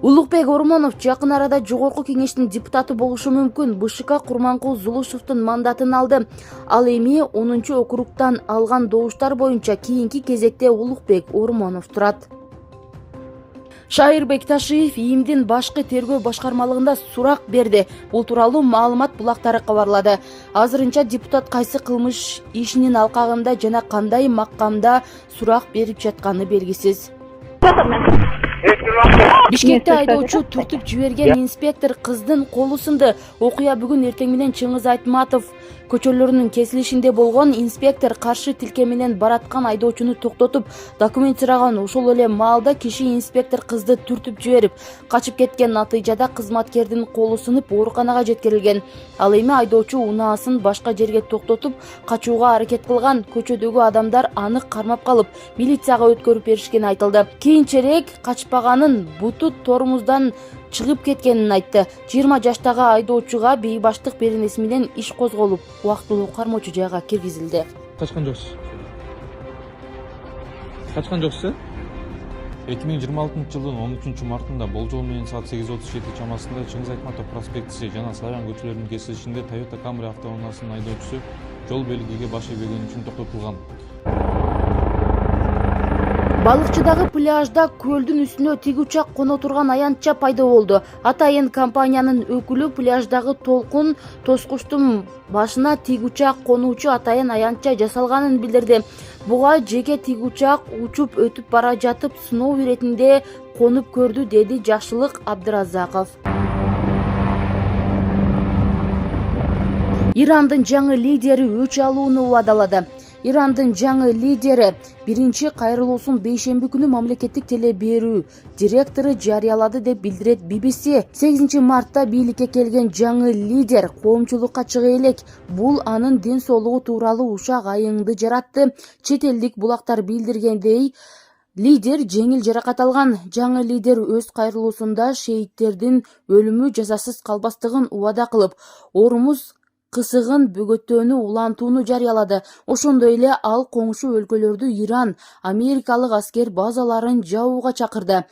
Улукбек Ормонов жакын арада Жогорку Кеңештин депутаты болушу мүмкүн. БШК Курманкул Зулушевдун мандатын алды. Ал эми 10-округтан алган добуштар боюнча кийинки кезекте Улукбек Ормонов турат. Шайыр Бекташиев ИИМдин башкы тергөө башкармалыгында сурак берди. Бул тууралуу маалымат булактары кабарлады. Азырынча депутат кайсы кылмыш ишинин алкагында жана кандай макамда сурак берип жатканы белгисиз. Бишкекте айдоочу түртүп жиберген инспектор кыздын колу сынды. Окуя бүгүн эртең менен Чыңгыз Айтматов көчөлөрүнүн кесилишинде болгон. Инспектор каршы тилке менен бараткан айдоочуну токтотуп, документ сураган. Ошол эле маалда киши инспектор кызды түртүп жиберип, качып кеткен. Натыйжада кызматкердин колу сынып, ооруканага жеткирилген. Ал эми айдоочу унаасын башка жерге токтотуп, качууга аракет кылган. Көчөдөгү адамдар аны кармап калып, милицияга өткөрүп беришкени айтылды. Кийинчерээк качпаганын, буту тормуздан чыгып кеткенин айтты. 20 жаштагы айдоочуга бейбаштык беренеси менен иш козголуп, убактылуу кармоочу жайга киргизилди. Качкан жоксуз. Качкан жоксуз? 2026 жылдын 13 мартында болжол менен саат 8:37 чамасында Чыңгыз Айтматов проспектиси жана Славян көчөлөрүнүн кесилишинде Toyota Camry автоунаасынын айдоочусу жол белгиге баш ийбегени үчүн токтотулган. Балыкчыдагы пляжда көлдүн үстүнө тигучак коно турган аянтча пайда болду. Атайын компаниянын өкүлү пляждагы толкун тоскучтун башына тигучак конуучу атайын аянтча жасалганын билдирди. Буга жеке тигучак учуп өтүп бара жатып сыноо иретинде конуп көрдү, деди Жакшылык Абдыразаков. Ирандын жаңы лидери өч алууну убадалады. Ирандын жаңы лидери биринчи кайрылуусун бейшемби күнү мамлекеттик теле берүү директору жарыялады деп билдирет BBC. 8 мартта бийликке келген жаңы лидер коомчулукка чыга элек. Бул анын ден соолугу тууралуу ушак айыңды жаратты. Чет элдик булактар билдиргендей, лидер жеңил жаракат алган. Жаңы лидер өз кайрылуусунда шейттердин өлүмү жазасыз калбастыгын убада кылып, Ормуз кысыгын бөгөттөөнү улантууну жарыялады. Ошондой эле ал коңшу өлкөлөрдү Иран, америкалык аскер базаларын жабууга чакырды.